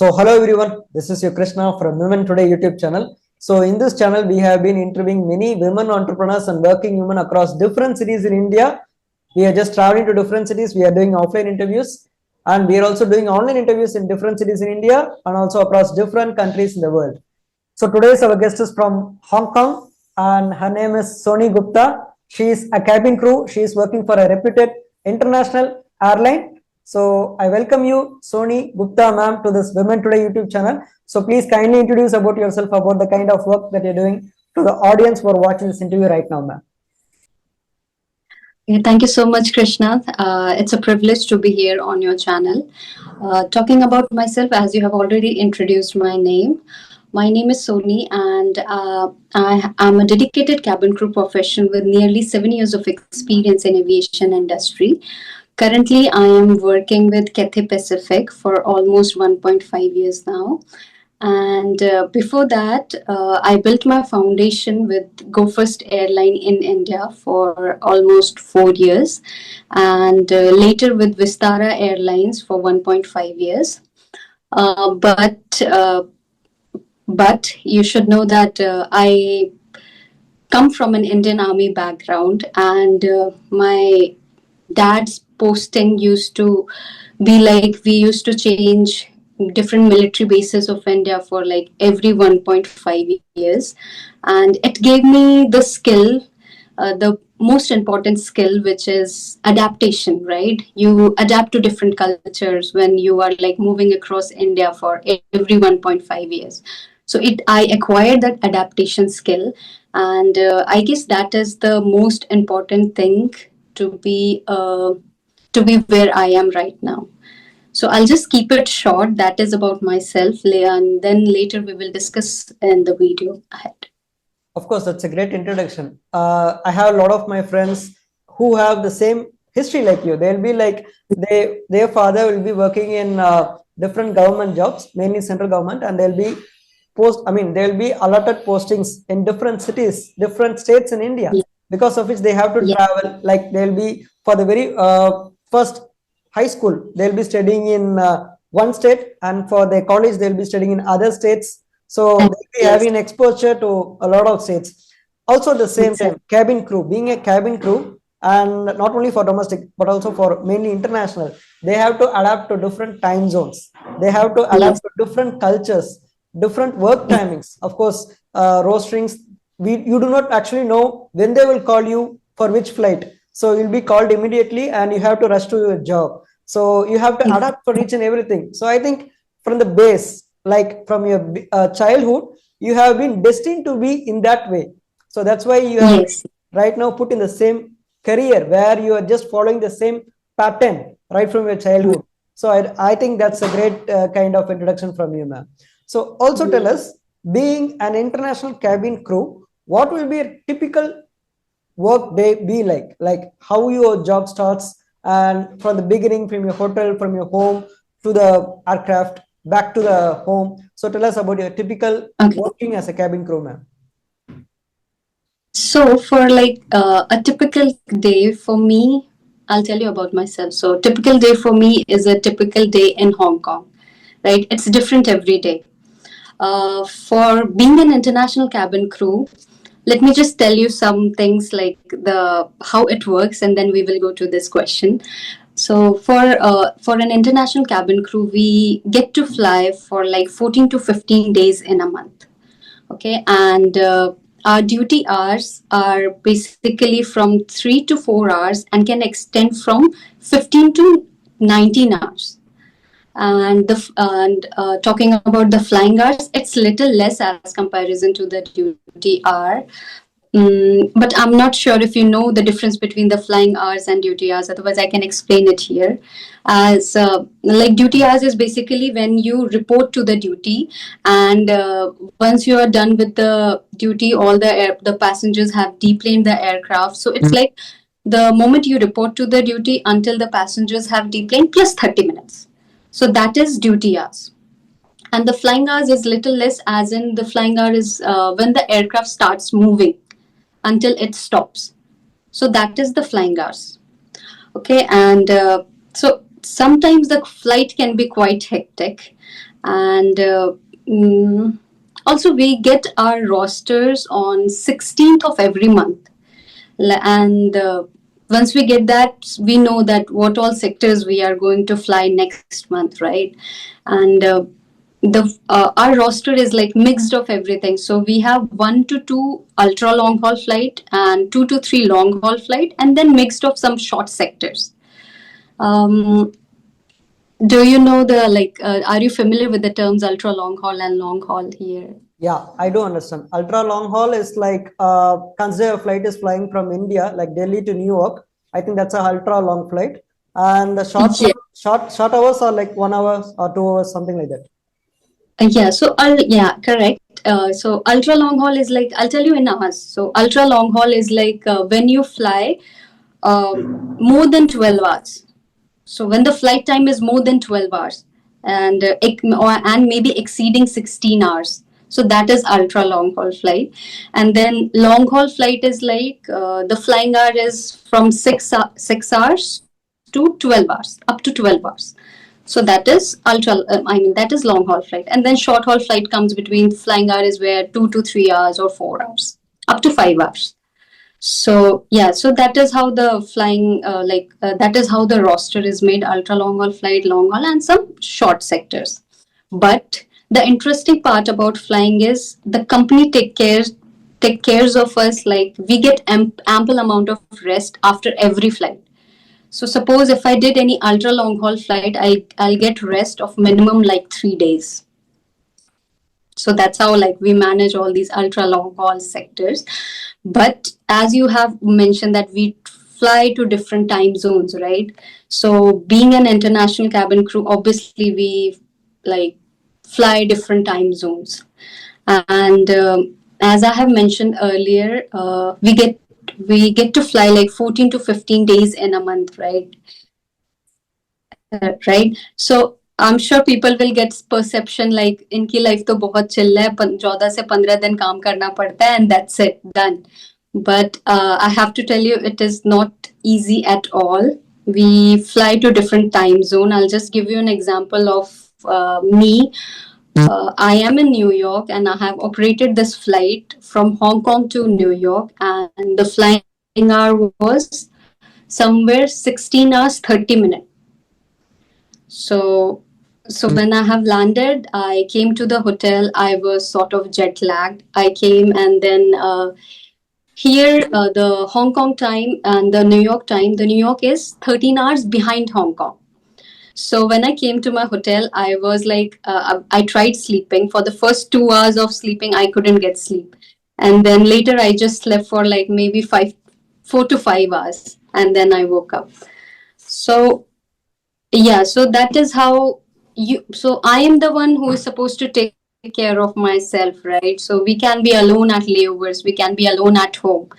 So hello everyone, this is your Krishna from Women Today YouTube channel. So in this channel, we have been interviewing many women entrepreneurs and working women across different cities in India. We are just traveling to different cities. We are doing offline interviews and we are also doing online interviews in different cities in India and also across different countries in the world. So today's our guest is from Hong Kong and her name is Soni Gupta. She is a cabin crew. She is working for a reputed international airline. So I welcome you, Soni Gupta ma'am, to this Women Today YouTube channel. So please kindly introduce about yourself, about the kind of work that you're doing to the audience who are watching this interview right now, ma'am. Thank you so much, Krishna. It's a privilege to be here on your channel. Talking about myself, as you have already introduced my name. My name is Soni, and I am a dedicated cabin crew professional with nearly 7 years of experience in aviation industry. Currently, I am working with Cathay Pacific for almost 1.5 years now. And before that, I built my foundation with Go First Airline in India for almost 4 years, and later with Vistara Airlines for 1.5 years. Uh, but uh, but you should know that I come from an Indian Army background, and my dad's posting used to be like we used to change different military bases of India for like every 1.5 years. And it gave me the skill, the most important skill, which is adaptation, right? You adapt to different cultures when you are like moving across India for every 1.5 years. So I acquired that adaptation skill, and I guess that is the most important thing to be uh, to be where I am right now. So I'll just keep it short. That is about myself, Leah, and then later we will discuss in the video ahead. Of course, that's a great introduction. I have a lot of my friends who have the same history like you. They'll be like their father will be working in different government jobs, mainly central government, and they'll be they'll be allotted postings in different cities, different states in India, Yeah. because of which they have to Yeah. travel. Like they'll be for the very first high school, they'll be studying in one state, and for their college, they'll be studying in other states. So And they'll be yes, having exposure to a lot of states. Also, at the same exactly. time, cabin crew, being a cabin crew, and not only for domestic but also for mainly international, they have to adapt to different time zones. They have to adapt Yes. to different cultures, different work timings. Of course, rosterings. You do not actually know when they will call you for which flight. So you'll be called immediately, and you have to rush to your job. So you have to adapt for each and everything. So I think from the base, like from your childhood, you have been destined to be in that way. So that's why you have Yes. right now put in the same career where you are just following the same pattern right from your childhood. So I think that's a great kind of introduction from you, ma'am. So also tell us, being an international cabin crew, what will be a typical work day be like? Like how your job starts, and from the beginning, from your hotel, from your home to the aircraft, back to the home. So tell us about your typical Okay. working as a cabin crew, ma'am. So for like a typical day for me, I'll tell you about myself. So typical day for me is a typical day in Hong Kong, right? It's different every day. For being an international cabin crew, let me just tell you some things like the how it works, and then we will go to this question. So for an international cabin crew, we get to fly for like 14 to 15 days in a month. Okay, and our duty hours are basically from 3 to 4 hours and can extend from 15 to 19 hours. And talking about the flying hours, it's little less as comparison to the duty hour. But I'm not sure if you know the difference between the flying hours and duty hours. Otherwise, I can explain it here. As like duty hours is basically when you report to the duty, and once you are done with the duty, all the passengers have deplaned the aircraft. So it's like the moment you report to the duty until the passengers have deplaned plus 30 minutes. So that is duty hours. And the flying hours is little less, as in the flying hour is when the aircraft starts moving until it stops. So that is the flying hours. Okay, and so sometimes the flight can be quite hectic, And mm, also we get our rosters on 16th of every month. And once we get that, we know that what all sectors we are going to fly next month, right? And the our roster is like mixed of everything. So we have 1 to 2 ultra long haul flight and 2 to 3 long haul flight, and then mixed of some short sectors. um, do you know the like? Are you familiar with the terms ultra long haul and long haul here? Yeah, I do understand. Ultra long haul is like consider a flight is flying from India, like Delhi to New York. I think that's a ultra long flight. And the Yeah. short hours are like 1 hour or 2 hours, something like that. Yeah, so yeah, correct. So ultra long haul is like, I'll tell you in hours. So ultra long haul is like when you fly more than 12 hours. So when the flight time is more than 12 hours and and maybe exceeding 16 hours. So that is ultra long haul flight. And then long haul flight is like the flying hour is from 6 hours to 12 hours, up to 12 hours. So that is that is long haul flight. And then short haul flight comes between flying hour is where 2 to 3 hours or 4 hours, up to 5 hours. So yeah, so that is how the flying, that is how the roster is made: ultra long haul flight, long haul, and some short sectors. But the interesting part about flying is the company take cares of us. Like we get ample amount of rest after every flight. So suppose if I did any ultra long haul flight, I'll get rest of minimum like 3 days. So that's how like we manage all these ultra long haul sectors. But as you have mentioned that we fly to different time zones, right? So being an international cabin crew, obviously we like fly different time zones. And as I have mentioned earlier, we get to fly like 14 to 15 days in a month, right? Right. So I'm sure people will get perception like इनकी life तो बहुत चिल्ल है, 14 से 15 दिन काम करना पड़ता है and that's it, done. But I have to tell you, it is not easy at all. We fly to different time zone. I'll just give you an example of me. I am in New York and I have operated this flight from Hong Kong to New York, and the flying hour was somewhere 16 hours 30 minutes. So, so when I have landed, I came to the hotel. I was sort of jet lagged. I came, and then here the Hong Kong time and the New York time. The New York is 13 hours behind Hong Kong. So when I came to my hotel, I was like, I tried sleeping. For the first 2 hours of sleeping, I couldn't get sleep, and then later I just slept for like maybe 4 to 5 hours, and then I woke up. So yeah, so that is how so I am the one who is supposed to take care of myself, right? So we can be alone at layovers, we can be alone at home.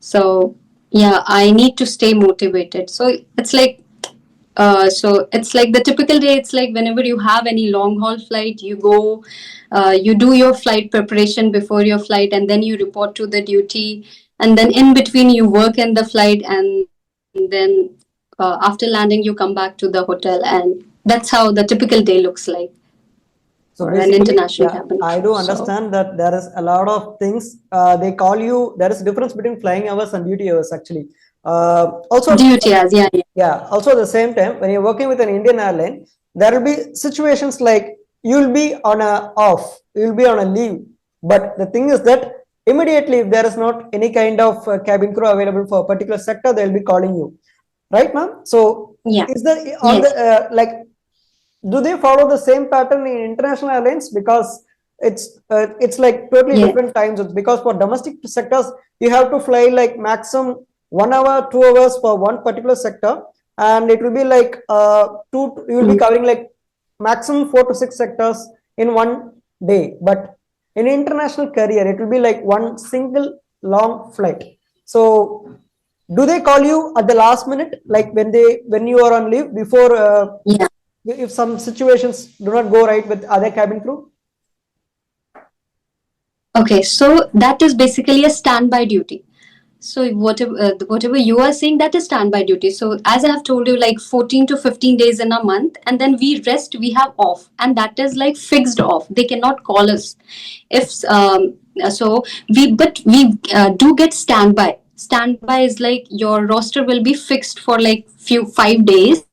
So yeah, I need to stay motivated. So it's like it's like the typical day. It's like whenever you have any long haul flight, you go, you do your flight preparation before your flight, and then you report to the duty, and then in between you work in the flight, and then after landing you come back to the hotel, and that's how the typical day looks like So for an basically, international yeah, cabin I crew. do So understand that there is a lot of things. They call you. There is a difference between flying hours and duty hours, actually. Also, duty as yeah, yeah, yeah. Also, at the same time, when you're working with an Indian airline, there will be situations like you'll be on a off, you'll be on a leave. But the thing is that immediately, if there is not any kind of cabin crew available for a particular sector, they'll be calling you, right, ma'am? So, yeah, is the on the yes, like do they follow the same pattern in international airlines? Because it's like totally yeah, different time zones. Because for domestic sectors, you have to fly like maximum 1 hour, 2 hours for one particular sector, and it will be like two. You will be mm, covering like maximum 4 to 6 sectors in one day. But in international career, it will be like one single long flight. So do they call you at the last minute, like when you are on leave before yeah. if some situations do not go right with other cabin crew? Okay, so that is basically a standby duty. So whatever you are saying, that is standby duty. So as I have told you, like 14 to 15 days in a month, and then we rest, we have off, and that is like fixed off. They cannot call us. If so, we do get standby. Standby is like your roster will be fixed for like few 5 days.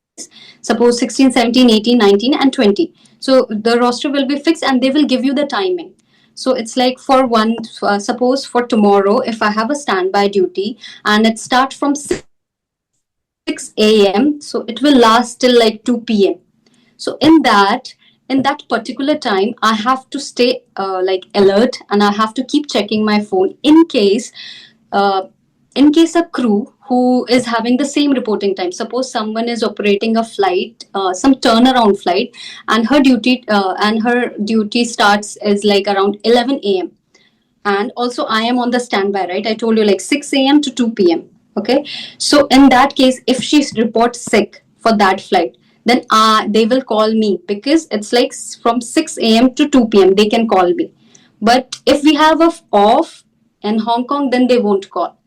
Suppose 16, 17, 18, 19, and 20. So the roster will be fixed, and they will give you the timing. So it's like for one, suppose for tomorrow, if I have a standby duty and it starts from 6 a.m., so it will last till like 2 p.m. So in that particular time, I have to stay like alert, and I have to keep checking my phone uh, in case a crew who is having the same reporting time. Suppose someone is operating a flight, some turnaround flight, and her duty starts is like around 11 a.m., and also I am on the standby, right? I told you like 6 a.m. to 2 p.m. Okay, so in that case, if she reports sick for that flight, then they will call me, because it's like from 6 a.m. to 2 p.m. they can call me. But if we have a off in Hong Kong, then they won't call.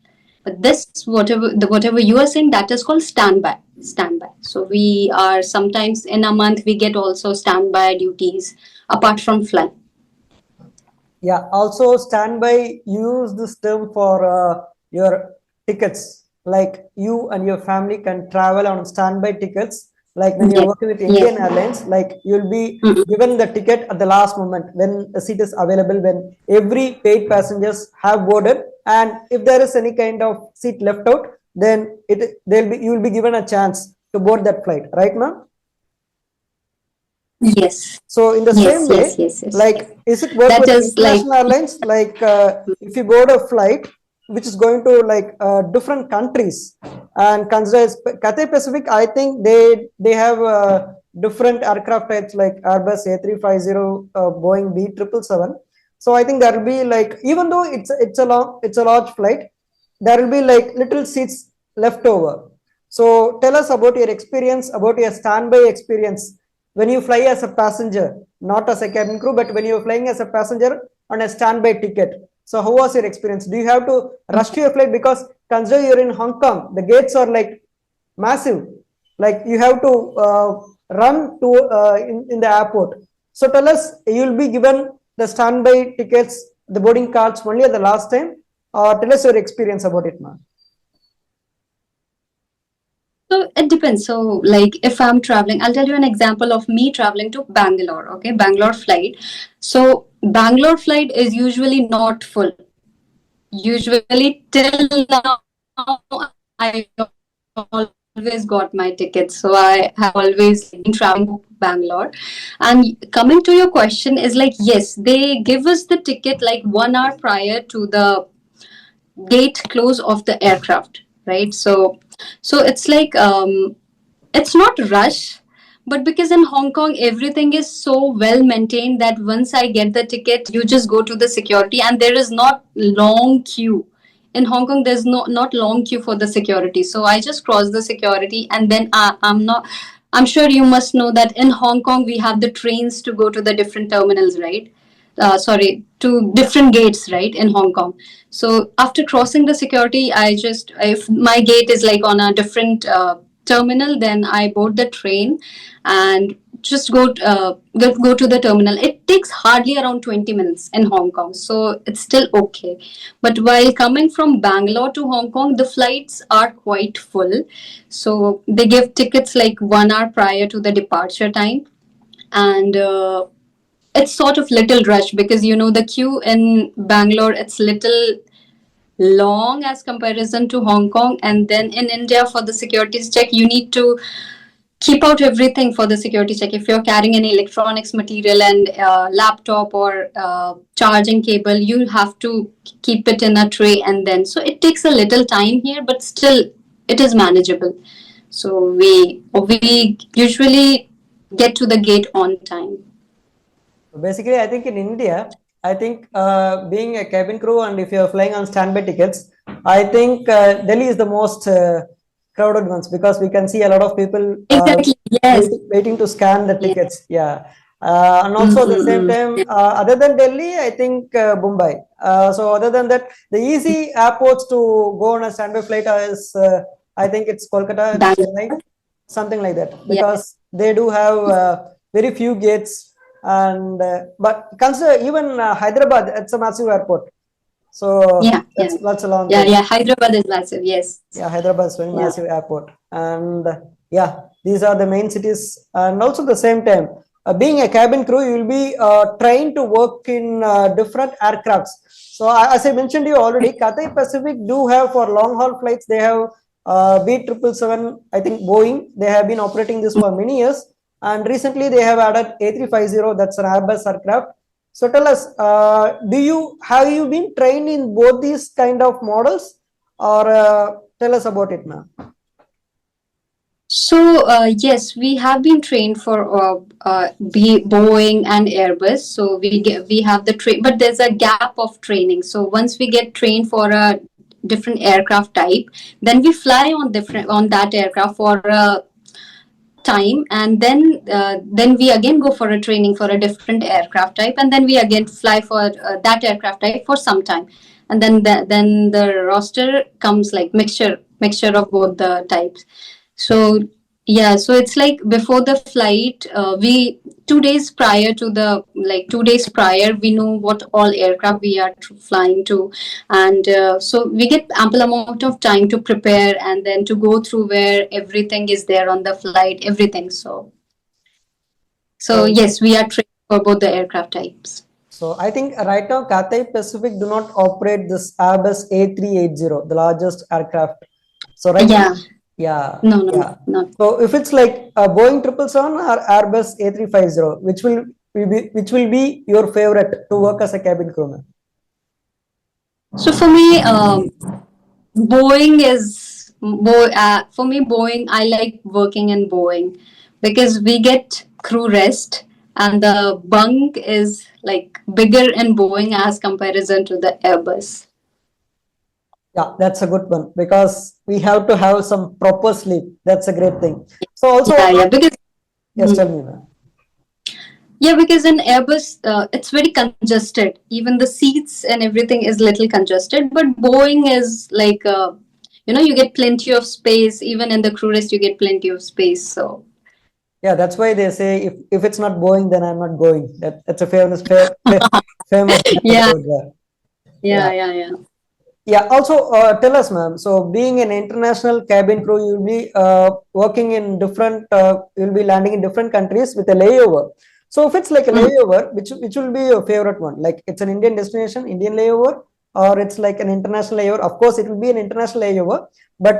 But this, whatever you are saying, that is called standby. Standby. So we are sometimes in a month we get also standby duties apart from flying. Yeah, also standby, use this term for your tickets. Like you and your family can travel on standby tickets. Like when you're Yes. working with Yes. Indian Airlines, like you'll be Mhm. given the ticket at the last moment when a seat is available, when every paid passengers have boarded, and if there is any kind of seat left out, then you will be given a chance to board that flight, right, ma'am? Yes. So in the same Yes. Yes. way, Yes. Yes. like, is it work That with the is like, international airlines? Like, if you board a flight which is going to like different countries, and consider Cathay Pacific, I think they have different aircraft types like Airbus A350, Boeing B777. So I think there will be like, even though it's a large flight, there will be like little seats left over. So tell us about your experience, about your standby experience when you fly as a passenger, not as a cabin crew, but when you're flying as a passenger on a standby ticket. So how was your experience? Do you have to rush to your flight? Because consider you're in Hong Kong, the gates are like massive. Like you have to run to in the airport. So tell us, you'll be given the standby tickets, the boarding cards only at the last time. Tell us your experience about it, ma'am. so it depends. So like if I'm traveling, I'll tell you an example of me traveling to Bangalore. Okay, Bangalore flight. So Bangalore flight is usually not full. Usually till now, I always got my tickets. So I have always been traveling to Bangalore. And coming to your question is like, yes, they give us the ticket like 1 hour prior to the gate close of the aircraft, right? So it's like it's not rush, but because in Hong Kong everything is so well maintained that once I get the ticket, you just go to the security and there is not long queue. In Hong Kong there's not long queue for the security, so I just cross the security, and then I'm sure you must know that in Hong Kong we have the trains to go to the different terminals, right? Sorry, to different gates, right, in Hong Kong. So after crossing the security, if my gate is like on a different terminal, then I board the train and just go to the terminal. It takes hardly around 20 minutes in Hong Kong, so it's still okay. But while coming from Bangalore to Hong Kong, the flights are quite full. So they give tickets like 1 hour prior to the departure time. And it's sort of little rush, because the queue in Bangalore, it's little long as comparison to Hong Kong. And then in India, for the securities check, you need to keep out everything for the security check. If you're carrying any electronics material and laptop or charging cable, you have to keep it in a tray, and then so it takes a little time here, but still it is manageable. So we usually get to the gate on time. Basically, I think in India, I think being a cabin crew, and if you're flying on standby tickets, I think Delhi is the most crowded ones, because we can see a lot of people Exactly. Yes. waiting to scan the tickets. Yeah. And also at the same time, Yeah. other than Delhi, I think Mumbai. So other than that, the easy airports to go on a standby flight is, I think it's Kolkata, Bangalore. Chennai, something like that, Yeah. because they do have very few gates. And but consider even Hyderabad, it's a massive airport. So Yeah. Yeah. that's a long Yeah. thing. Yeah. Hyderabad is massive. Yes. Yeah, Hyderabad is very Yeah. massive airport, and yeah, these are the main cities. And also, at the same time, being a cabin crew, you will be trained to work in different aircrafts. So, as I mentioned to you already, Cathay Pacific do have for long haul flights. They have B777, I think Boeing. They have been operating this for many years, and recently they have added A350. That's an Airbus aircraft. So, tell us, do you have you been trained in both these kind of models, or tell us about it, ma'am. So yes, we have been trained for Boeing and Airbus. So we have the train, but there's a gap of training. So once we get trained for a different aircraft type, then we fly on different on that aircraft for a time, and then we again go for a training for a different aircraft type, and then we again fly for that aircraft type for some time, and then the roster comes like mixture of both the types. So yeah, so it's like before the flight, we 2 days prior to the like 2 days prior, we know what all aircraft we are flying to, and so we get ample amount of time to prepare and then to go through where everything is there on the flight, everything. So So, yes, we are trained for both the aircraft types. so I think right now Cathay Pacific do not operate this Airbus A380, the largest aircraft. So right now, Yeah, yeah, no, no, yeah. not. So if it's like a Boeing 777 or Airbus A350, which will be your favorite to work as a cabin crewman? So for me, Boeing is for me. Boeing, I like working in Boeing because we get crew rest, and the bunk is like bigger in Boeing as comparison to the Airbus. Yeah, that's a good one because we have to have some proper sleep. That's a great thing. So also, Yeah, yeah, because yes, tell me, ma'am. yeah, because in Airbus, it's very congested. Even the seats and everything is little congested. But Boeing is like, you get plenty of space. Even in the crew rest, you get plenty of space. So Yeah, that's why they say if it's not Boeing, then I'm not going. That's a famous dialogue yeah, out there. Yeah. yeah, yeah, yeah. Yeah. Also, tell us, ma'am. So, being an international cabin crew, you'll be working in different. You'll be landing in different countries with a layover. So, if it's like a Mm. layover, which will be your favorite one? Like it's an Indian destination, Indian layover, or it's like an international layover. Of course, it will be an international layover, but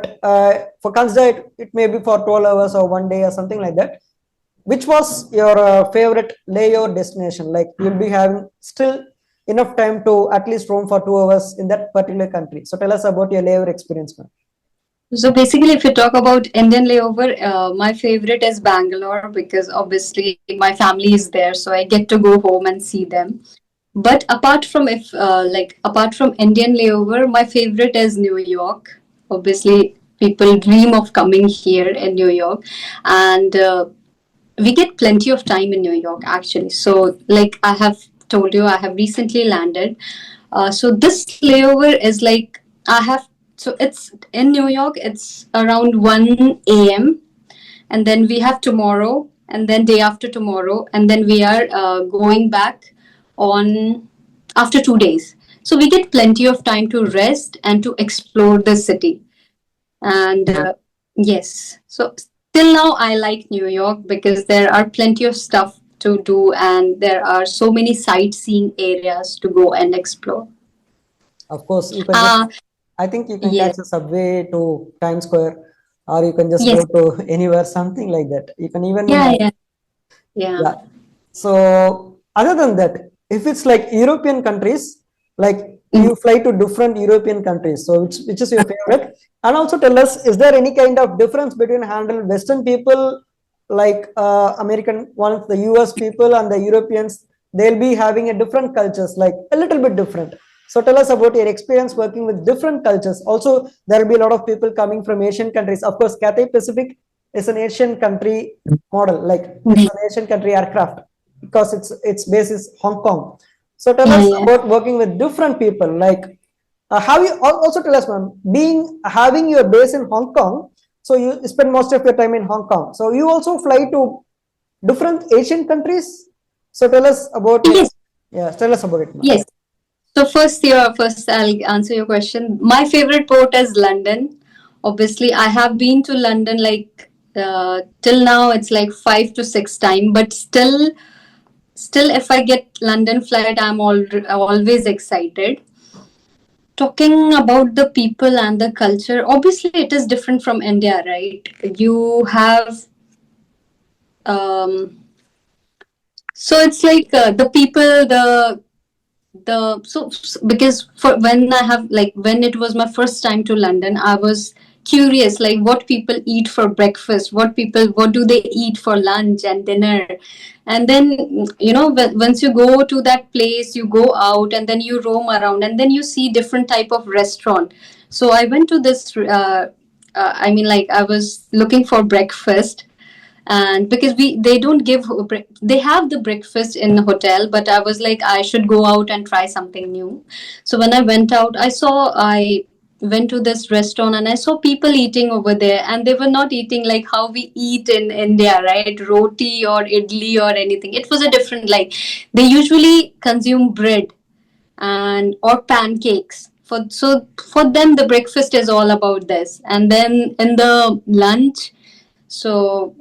for consider it may be for 12 hours or 1 day or something like that. Which was your favorite layover destination? Like you'll be having still enough time to at least roam for 2 hours in that particular country. So tell us about your layover experience, man. So basically, if you talk about Indian layover, my favorite is Bangalore because obviously my family is there, so I get to go home and see them. But apart from Indian layover, my favorite is New York. Obviously, people dream of coming here in New York, and we get plenty of time in New York actually. So, like I have told you, I have recently landed. So this layover is like I have. So it's in New York. It's around 1 a.m. and then we have tomorrow, and then day after tomorrow, and then we are going back on after 2 days. So we get plenty of time to rest and to explore the city. And yes, so till now I like New York because there are plenty of stuff to do and there are so many sightseeing areas to go and explore. Of course, you can Uh, just, I think you can yes, catch a subway to Times Square, or you can just go yes, to anywhere, something like that. You can even, yeah, yeah, yeah. yeah. So other than that, if it's like European countries, like Mm. you fly to different European countries, so which is your favorite? And also tell us, is there any kind of difference between handle Western people, like American ones, the US people and the Europeans? They'll be having a different cultures, like a little bit different. So tell us about your experience working with different cultures. Also, there will be a lot of people coming from Asian countries. Of course, Cathay Pacific is an Asian country model, like it's an Asian country aircraft. because its base is Hong Kong. So tell Yeah, us yeah. about working with different people. Like, have you also tell us, ma'am, having your base in Hong Kong, so you spend most of your time in Hong Kong. So you also fly to different Asian countries. So tell us about it. Yes, Yeah, tell us about it, ma'am. yes. So first I'll answer your question. My favorite port is London. Obviously, I have been to London like till now it's like 5 to 6 times, but still if I get London flight, I'm always excited. Talking about the people and the culture, obviously it is different from India, right? You have um, so it's like the people, because for when I have like when it was my first time to London, I was curious like what people eat for breakfast, what do they eat for lunch and dinner. And then once you go to that place, you go out and then you roam around and then you see different type of restaurant. So I went to this I mean, like, I was looking for breakfast, and because we they don't give they have the breakfast in the hotel, but I was like, I should go out and try something new. So when I went out, I went to this restaurant and I saw people eating over there, and they were not eating like how we eat in India, right? Roti or idli or anything. It was a different, like, they usually consume bread and or pancakes. For them the breakfast is all about this. And then in the lunch, so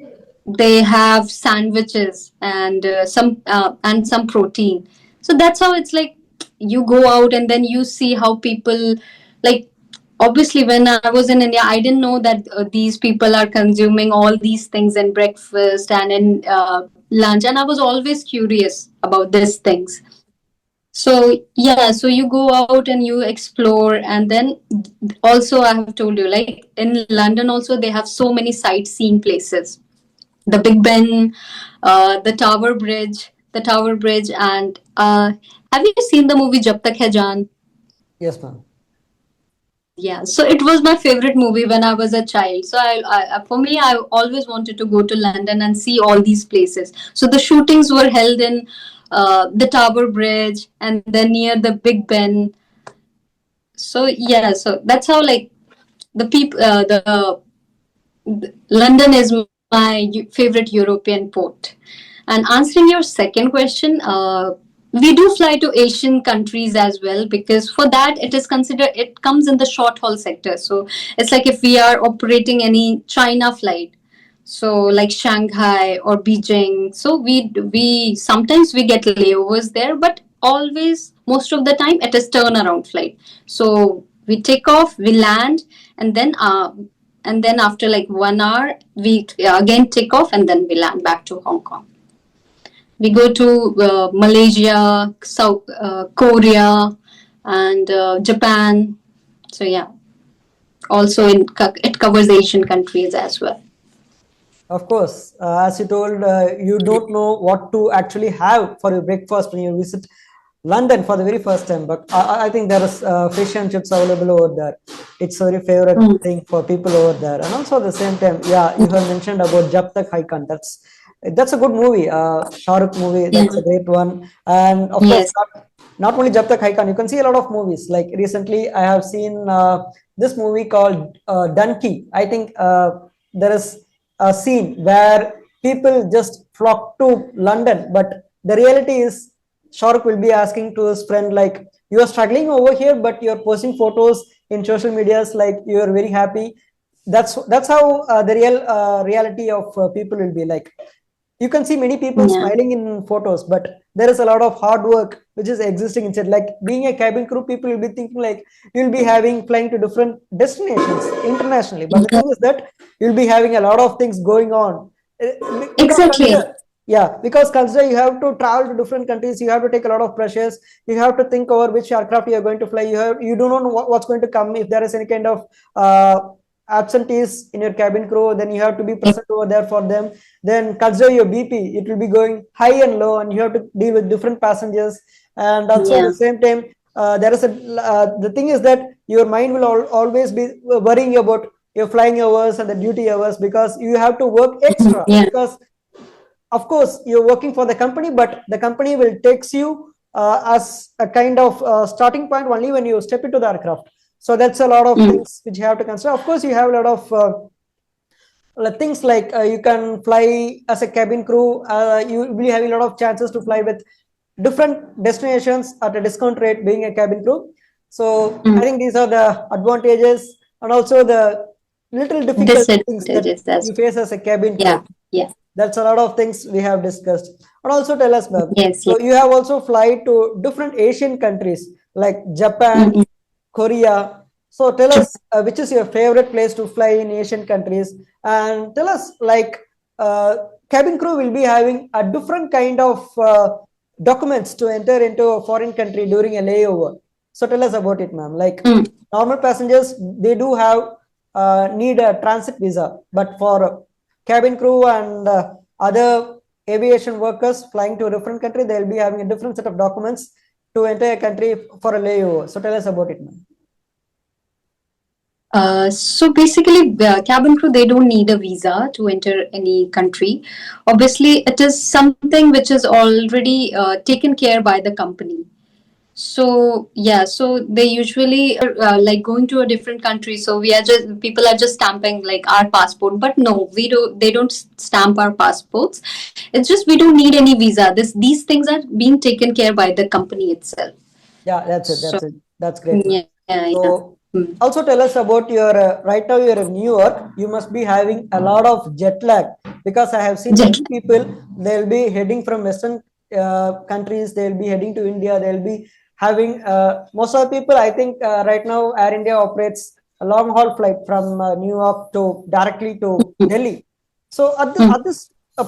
they have sandwiches and some protein. So that's how it's like. You go out and then you see how people, like, obviously when I was in India, I didn't know that these people are consuming all these things in breakfast and in lunch, and I was always curious about these things. So yeah, so you go out and you explore, and then also I have told you, like, in London also they have so many sightseeing places. The Big Ben, the Tower Bridge, and have you seen the movie Jab Tak Hai Jaan? Yes, ma'am. Yeah, so it was my favorite movie when I was a child. So for me, I always wanted to go to London and see all these places. So the shootings were held in the Tower Bridge and then near the Big Ben. So yeah, so that's how, like, the London is my favorite European port. And answering your second question, we do fly to Asian countries as well, because for that it comes in the short haul sector. So it's like if we are operating any China flight, so like Shanghai or Beijing, so we sometimes we get layovers there, but always most of the time it is turnaround flight. So we take off, we land, and then after like 1 hour we again take off and then we land back to Hong Kong. We go to Malaysia, South Korea, and Japan. So yeah, also it covers Asian countries as well. Of course, as you told, you don't know what to actually have for your breakfast when you visit London for the very first time. But I think there is fish and chips available over there. It's a very favorite Mm. thing for people over there. And also at the same time, yeah, you have mentioned about Jab Tak Hai Khan. That's a good movie. Shah Rukh movie. Yeah. That's a great one. And of course, Yes. not only Jab Tak Hai Khan, you can see a lot of movies. Like recently, I have seen this movie called Dunki. I think there is a scene where people just flock to London, but the reality is Shahrukh will be asking to his friend, like, you are struggling over here, but you're posting photos in social medias like you are very happy. That's how the reality of people will be like. You can see many people Yeah. smiling in photos, but there is a lot of hard work which is existing inside. Like being a cabin crew, people will be thinking like you'll be having flying to different destinations internationally, but the Yeah. thing is that you'll be having a lot of things going on. Because Exactly. consider, yeah, because consider you have to travel to different countries, you have to take a lot of pressures, you have to think over which aircraft you are going to fly. You do not know what's going to come if there is any kind of absentees in your cabin crew, then you have to be present over there for them. Then consider your BP, it will be going high and low, and you have to deal with different passengers. And also at Yeah. the same time, there is a the thing is that your mind will always be worrying about your flying hours and the duty hours, because you have to work extra, Yeah. because of course you're working for the company, but the company will takes you as a kind of starting point only when you step into the aircraft. So that's a lot of Mm. things which you have to consider. Of course, you have a lot of things like you can fly as a cabin crew. You will be having a lot of chances to fly with different destinations at a discount rate being a cabin crew. So I Mm. think these are the advantages and also the little difficult things that Disadvantages as you face as a cabin yeah, crew. yeah, That's a lot of things we have discussed. And also tell us, ma'am. yes, So yes. you have also fly to different Asian countries like Japan, Mm-mm. Korea. So tell True. us which is your favorite place to fly in Asian countries, and tell us like cabin crew will be having a different kind of documents to enter into a foreign country during a layover. So tell us about it, ma'am. Like Mm. normal passengers, they do have need a transit visa, but for cabin crew and other aviation workers flying to a different country, they'll be having a different set of documents to enter a country for a layover. So tell us about it, ma'am. So basically, cabin crew, they don't need a visa to enter any country. Obviously, it is something which is already taken care by the company. So yeah, so they usually like going to a different country. So we are just people are just stamping like our passport, but no, we don't. They don't stamp our passports. It's just we don't need any visa. These things are being taken care by the company itself. Yeah, that's it. So That's it. That's great, ma'am. yeah, yeah. So Mm. also tell us about your right now you're in New York. You must be having a lot of jet lag because I have seen Jet many people. They'll be heading from Western countries. They'll be heading to India. They'll be having most of the people. I think right now Air India operates a long haul flight from New York to directly to lag. Delhi. So Mm. at this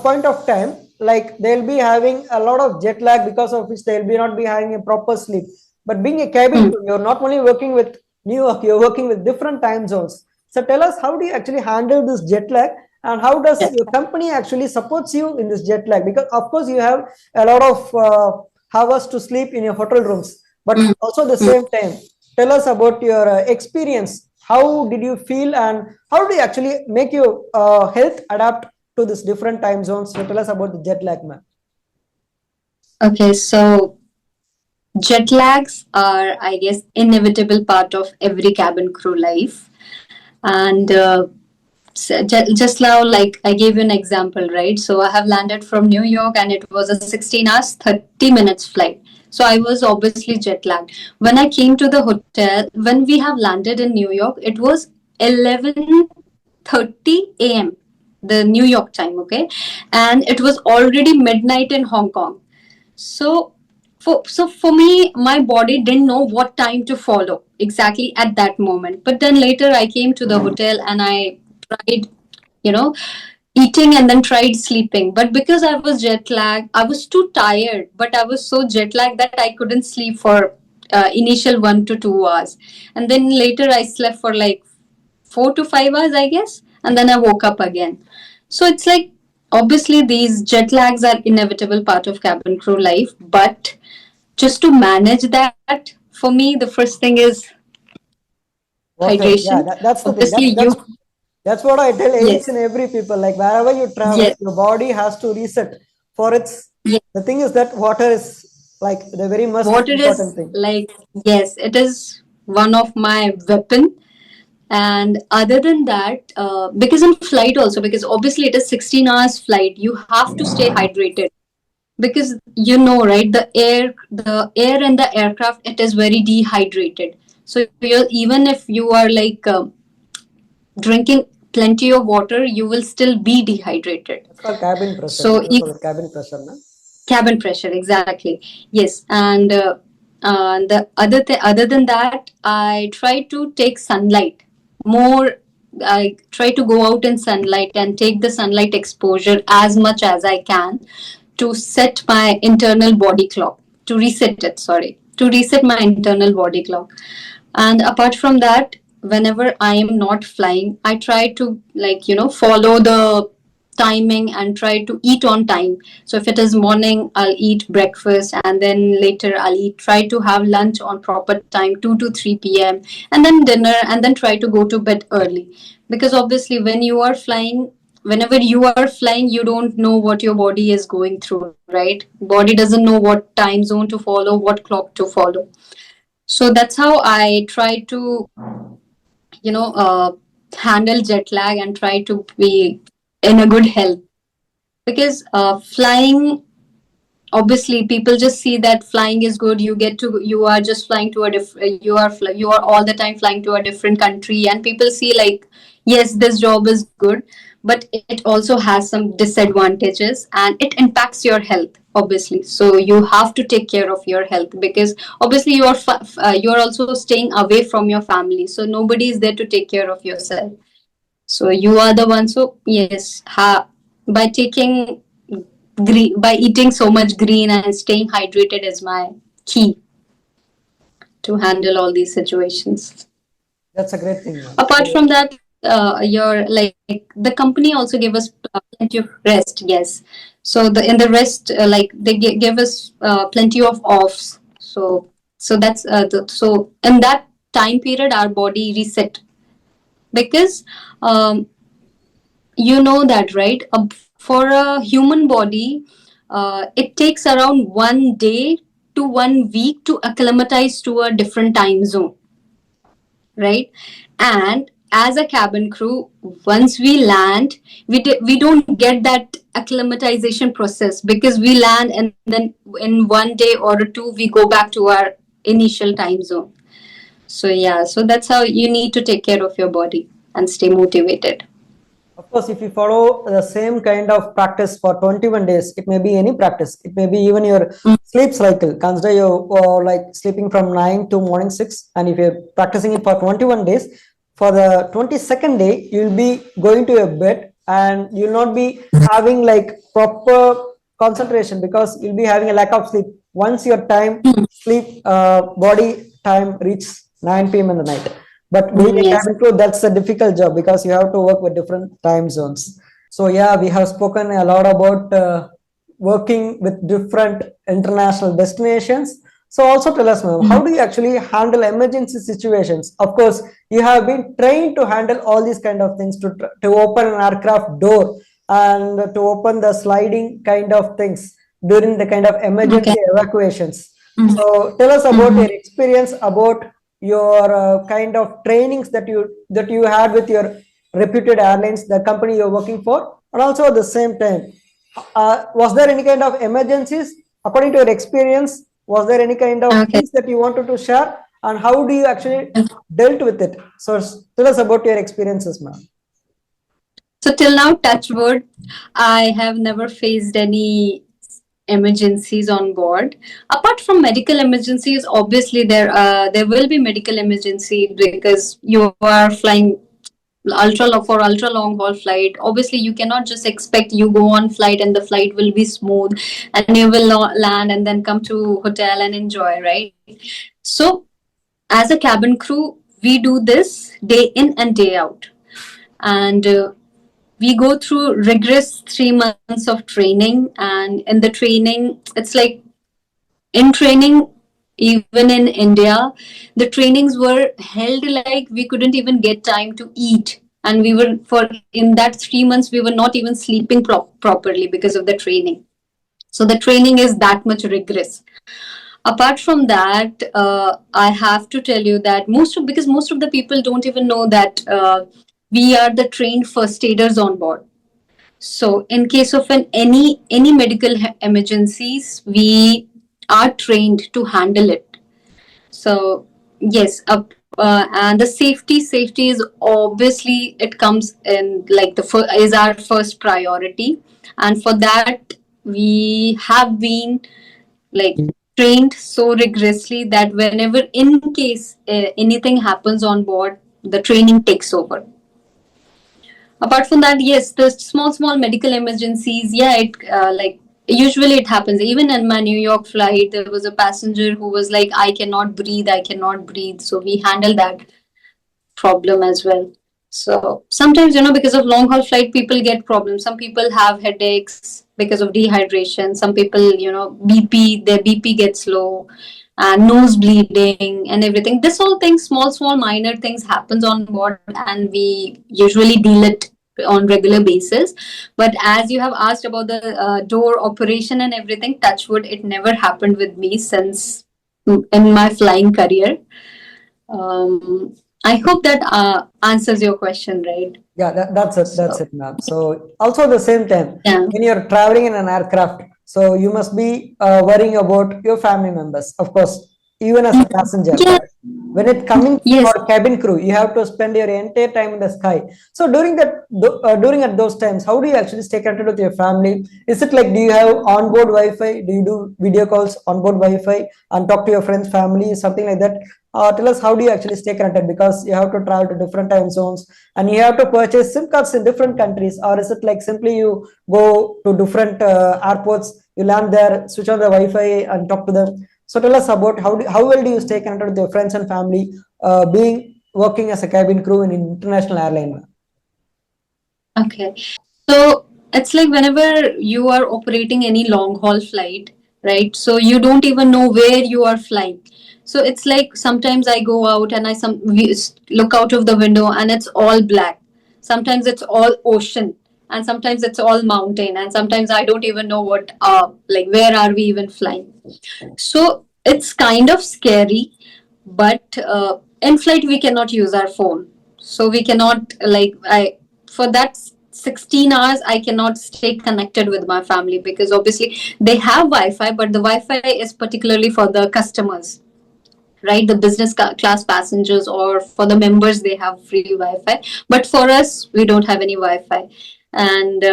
point of time, like they'll be having a lot of jet lag because of which they'll be not be having a proper sleep. But being a cabin Mm. crew, you're not only working with New York, you're working with different time zones. So tell us, how do you actually handle this jet lag, and how does Jet your lag. company actually supports you in this jet lag? Because of course you have a lot of hours to sleep in your hotel rooms, but Mm. also at the Mm. same time, tell us about your experience. How did you feel, and how do you actually make your health adapt to this different time zones? So tell us about the jet lag, man. Okay, so jet lags are, I guess, inevitable part of every cabin crew life. And just now, like I gave you an example, right? So I have landed from New York and it was a 16 hours, 30 minutes flight. So I was obviously jet lagged. When I came to the hotel, when we have landed in New York, it was 11:30 a.m. the New York time, okay? And it was already midnight in Hong Kong. So for me, my body didn't know what time to follow exactly at that moment. But then later I came to the hotel and I tried, you know, eating and then tried sleeping. But because I was jet lagged, I was too tired, but I was so jet lagged that I couldn't sleep for initial 1 to 2 hours. And then later I slept for like 4 to 5 hours, I guess, and then I woke up again. So it's like obviously these jet lags are inevitable part of cabin crew life, but just to manage that, for me, the first thing is Water, yeah, hydration. that's the thing. Obviously, you That's what I tell each yes, and every people. Like wherever you travel, yes, your body has to reset for its. yes. The thing is that water is like the very most Water important is thing. like yes, it is one of my weapon. And other than that, because in flight also, because obviously it is 16 hours flight, you have to stay hydrated because you know, right, the air in the aircraft, it is very dehydrated. So you're, even if you are like drinking plenty of water, you will still be dehydrated. It's called cabin pressure. So Because of the cabin pressure, na? cabin pressure, exactly. Yes. And the other than that, I try to take sunlight more. I try to go out in sunlight and take the sunlight exposure as much as I can to set my internal body clock, to reset it, sorry, to reset my internal body clock. And apart from that, whenever I am not flying, I try to, like, follow the timing and try to eat on time. So if it is morning, I'll eat breakfast, and then later I'll try to have lunch on proper time, 2 to 3 p.m., and then dinner, and then try to go to bed early. Because obviously, when you are flying, whenever you are flying, you don't know what your body is going through, right? Body doesn't know what time zone to follow, what clock to follow. So that's how I try to, you know, handle jet lag and try to be in a good health. Because flying, obviously people just see that flying is good, you are just flying to a you are all the time flying to a different country, and people see like, yes, this job is good, but it also has some disadvantages and it impacts your health, obviously. So you have to take care of your health, because obviously you are also staying away from your family, so nobody is there to take care of yourself. So you are the one. So yes, by taking by eating so much green and staying hydrated is my key to handle all these situations. That's a great thing, ma'am. Apart from that, your like the company also gave us plenty of rest. Yes, so the in the rest, like they gave us plenty of offs. So that's so in that time period, our body reset, because you know that, right? For a human body, it takes around 1 day to 1 week to acclimatize to a different time zone, right? And as a cabin crew, once we land, we don't get that acclimatization process, because we land and then in 1 day or two we go back to our initial time zone. So yeah, so that's how you need to take care of your body and stay motivated. Of course, if you follow the same kind of practice for 21 days, it may be any practice. It may be even your sleep cycle. Consider you like sleeping from 9 to morning 6. And if you're practicing it for 21 days, for the 22nd day, you'll be going to your bed and you'll not be having like proper concentration, because you'll be having a lack of sleep. Once your time, sleep, body time reaches 9 p.m. in the night. But being a Yes. cabin crew, that's a difficult job, because you have to work with different time zones. So yeah, we have spoken a lot about working with different international destinations. So also tell us, ma'am, how do you actually handle emergency situations? Of course, you have been trained to handle all these kind of things, to open an aircraft door and to open the sliding kind of things during the kind of Okay. emergency evacuations. So tell us about your experience, about your kind of trainings that you had with your reputed airlines, the company you're working for, and also at the same time, was there any kind of emergencies according to your experience? Was there any kind of Okay. things that you wanted to share, and how do you actually dealt with it? So tell us about your experiences, ma'am. So till now, touch wood, I have never faced any emergencies on board. Apart from medical emergencies, obviously there will be medical emergency, because you are flying for ultra long haul flight. Obviously, you cannot just expect you go on flight and the flight will be smooth and you will not land and then come to hotel and enjoy, right? So as a cabin crew, we do this day in and day out, and we go through rigorous 3 months of training. And in the training, it's like, in training, even in India, the trainings were held like we couldn't even get time to eat, and we were for in that 3 months we were not even sleeping properly because of the training. So the training is that much rigorous. Apart from that, I have to tell you that most of the people don't even know that we are the trained first aiders on board. So, in case of any medical emergencies, we are trained to handle it. So, yes, and the safety is obviously, it comes in like is our first priority, and for that we have been like trained so rigorously that whenever in case anything happens on board, the training takes over. Apart from that, yes, the small medical emergencies, yeah, it like usually it happens. Even in my New York flight, there was a passenger who was like, I cannot breathe. So we handle that problem as well. So sometimes, because of long haul flight, people get problems. Some people have headaches because of dehydration. Some people, their BP gets low, and nose bleeding and everything. This whole thing, small minor things happens on board, and we usually deal it on regular basis. But as you have asked about the door operation and everything, touch wood, it never happened with me since in my flying career. I hope that answers your question, right? Yeah, that's it. That's So it, ma'am. So also at the same time, yeah. when you're traveling in an aircraft, so you must be worrying about your family members, of course, even as a passenger. Yeah. But when it coming Yes. for cabin crew, you have to spend your entire time in the sky. So during at those times, how do you actually stay connected with your family? Is it like, do you have onboard Wi-Fi? Do you do video calls onboard Wi-Fi and talk to your friends, family, something like that? Tell us, how do you actually stay connected, because you have to travel to different time zones and you have to purchase SIM cards in different countries, or is it like simply you go to different airports, you land there, switch on the Wi-Fi and talk to them? So tell us about how well do you stay connected with your friends and family, being working as a cabin crew in an international airline? Okay. So it's like whenever you are operating any long haul flight, right? So you don't even know where you are flying. So it's like sometimes I go out and look out of the window and it's all black. Sometimes it's all ocean, and sometimes it's all mountain, and sometimes I don't even know what like where are we even flying. So it's kind of scary, but in flight we cannot use our phone. So we cannot like I for that 16 hours I cannot stay connected with my family, because obviously they have Wi-Fi, but the Wi-Fi is particularly for the customers, right? The business class passengers, or for the members, they have free Wi-Fi. But for us, we don't have any Wi-Fi. And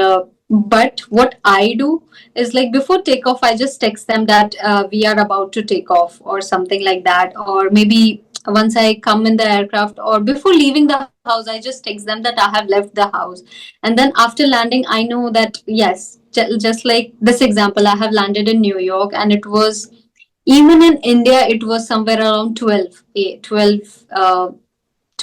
but what I do is, like, before takeoff, I just text them that we are about to take off or something like that. Or maybe once I come in the aircraft or before leaving the house, I just text them that I have left the house. And then after landing, I know that yes, just like this example, I have landed in New York, and it was, even in India, it was somewhere around 12 or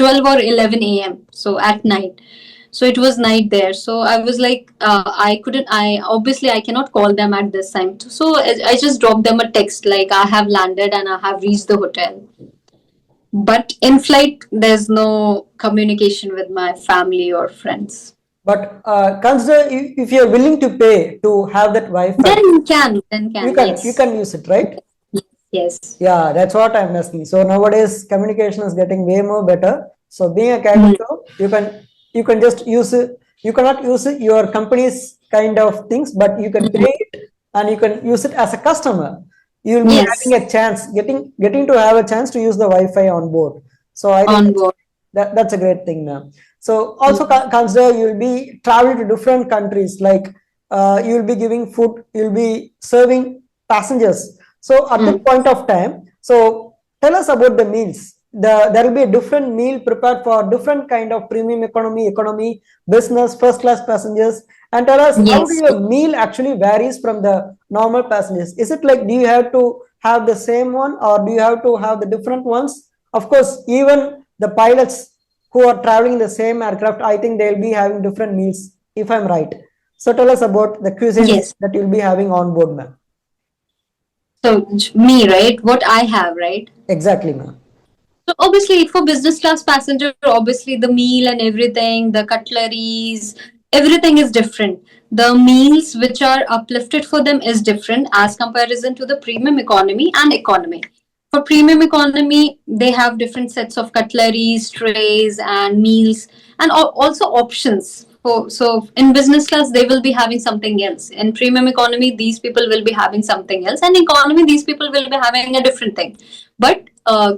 11 a.m. So at night. So it was night there. So I was like, I cannot call them at this time. So I just dropped them a text like, I have landed and I have reached the hotel. But in flight, there's no communication with my family or friends. But consider, if you're willing to pay to have that Wi-Fi, you Yes. can use it, right? Yes. Yeah, that's what I'm asking. So nowadays communication is getting way more better. So being a cabin Mm. crew, you can just use it. You cannot use it, your company's kind of things, but you can pay it and you can use it as a customer. You'll be Yes. having a chance, getting to have a chance to use the Wi-Fi on board. So I think On board. that's a great thing now. So also Mm. consider, you'll be traveling to different countries, like you'll be giving food, you'll be serving passengers. So at that Mm. point of time, so tell us about the meals. There will be a different meal prepared for different kind of premium economy, business, first class passengers. And tell us, how do Yes. your meal actually varies from the normal passengers? Is it like, do you have to have the same one, or do you have to have the different ones? Of course, even the pilots who are traveling in the same aircraft, I think they'll be having different meals, if I'm right. So tell us about the cuisines Yes. that you'll be having on board, ma'am. So me, right? What I have, right? Exactly, ma'am. So obviously for business class passenger, obviously the meal and everything, the cutleries, everything is different. The meals which are uplifted for them is different as comparison to the premium economy and economy. For premium economy, they have different sets of cutleries, trays, and meals, and also options. So in business class, they will be having something else. In premium economy, these people will be having something else, and economy, these people will be having a different thing. But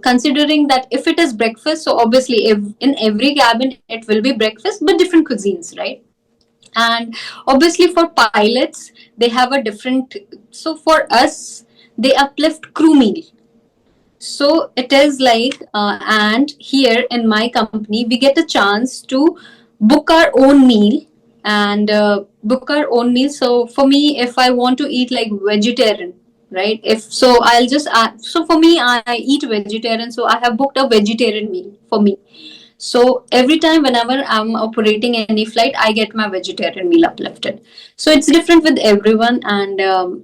considering that if it is breakfast, so obviously if in every cabin it will be breakfast, but different cuisines, right? And obviously for pilots, they have a different. So for us, they uplift crew meal. So it is like, and here in my company, we get a chance to book our own meal and book our own meal. So for me, if I want to eat like vegetarian, right? If so, I'll just so for me, I eat vegetarian. So I have booked a vegetarian meal for me. So every time whenever I'm operating any flight, I get my vegetarian meal uplifted. So it's different with everyone, and the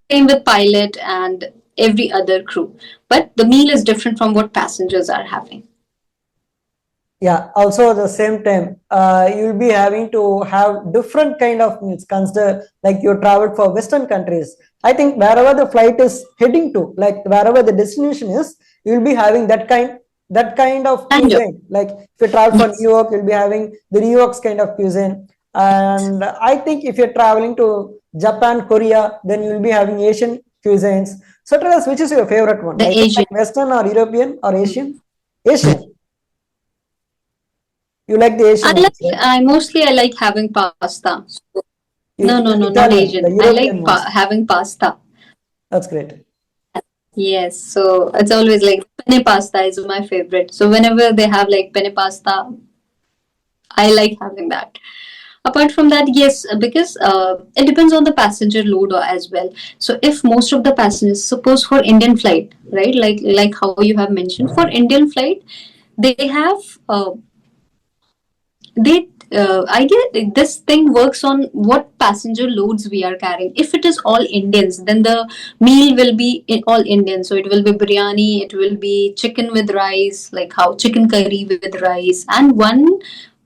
same with pilot and every other crew. But the meal is different from what passengers are having. Yeah, also at the same time, you'll be having to have different kind of meals. Consider like you traveled for Western countries. I think wherever the flight is heading to, like wherever the destination is, you'll be having that kind of Kind of. cuisine. Like if you travel for New Yes. York, you'll be having the New York's kind of cuisine. And I think if you're traveling to Japan, Korea, then you'll be having Asian cuisines. So tell us, which is your favorite one? The Like Asian. Western or European or Asian? Asian. You like the Asian ones, right? I like having pasta. So, no, no, The no, not Italian, the Asian. I European like ones. having pasta. That's great. Yes, so it's always like penne pasta is my favorite. So whenever they have like penne pasta, I like having that. Apart from that, yes, because it depends on the passenger load as well. So if most of the passengers, suppose for Indian flight, right, like how you have mentioned, for Indian flight, they have they I get this thing works on what passenger loads we are carrying. If it is all Indians, then the meal will be all Indian, so it will be biryani, it will be chicken with rice, like how chicken curry with rice, and one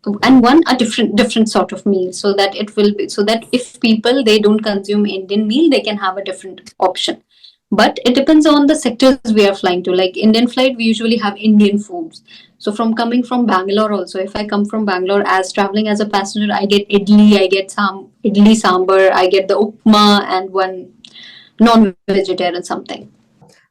a different sort of meal, so that it will be, so that if people they don't consume Indian meal, they can have a different option. But it depends on the sectors we are flying to. Like Indian flight, we usually have Indian foods. So from coming from Bangalore also, if I come from Bangalore as traveling as a passenger, I get idli, I get some idli sambar, I get the upma and one non-vegetarian something.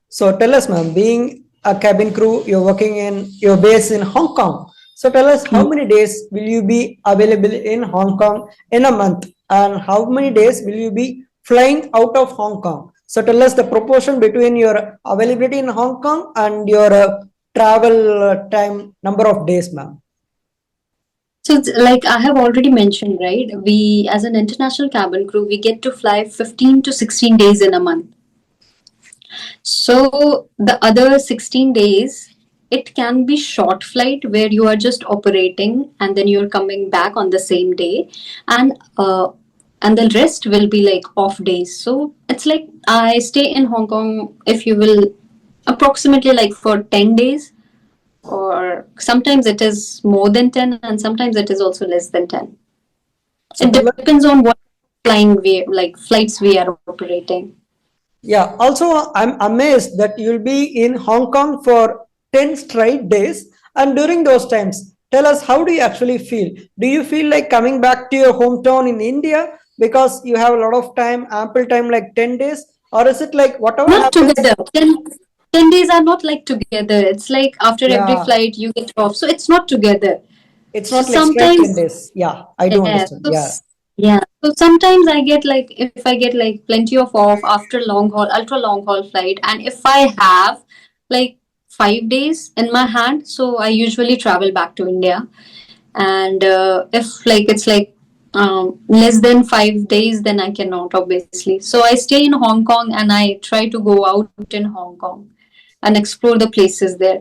So tell us, ma'am, being a cabin crew, you're based in Hong Kong. So tell us how many days will you be available in Hong Kong in a month, and how many days will you be flying out of Hong Kong? So tell us the proportion between your availability in Hong Kong and your travel time number of days, ma'am. So it's like I have already mentioned, right? We as an international cabin crew, we get to fly 15 to 16 days in a month. So the other 16 days, it can be short flight where you are just operating and then you're coming back on the same day, and the rest will be like off days. So it's like I stay in Hong Kong, if you will, approximately like for 10 days, or sometimes it is more than 10 and sometimes it is also less than 10. So It tell us. depends on what flying we like flights we are operating. Yeah, also, I'm amazed that you'll be in Hong Kong for 10 straight days. And during those times, tell us, how do you actually feel? Do you feel like coming back to your hometown in India because you have a lot of time, ample time, like 10 days? Or is it like whatever Not happens? together. 10 days are not like together. It's like after every Yeah, flight you get off. So it's not together. it's So not like straight 10 sometimes, days. Yeah, I do yeah. understand. Yeah. Yeah. So sometimes I get like, if I get like plenty of off after long haul, ultra long haul flight, and if I have like 5 days in my hand, so I usually travel back to India. And if like it's like less than 5 days, then I cannot, obviously. So I stay in Hong Kong and I try to go out in Hong Kong and explore the places there.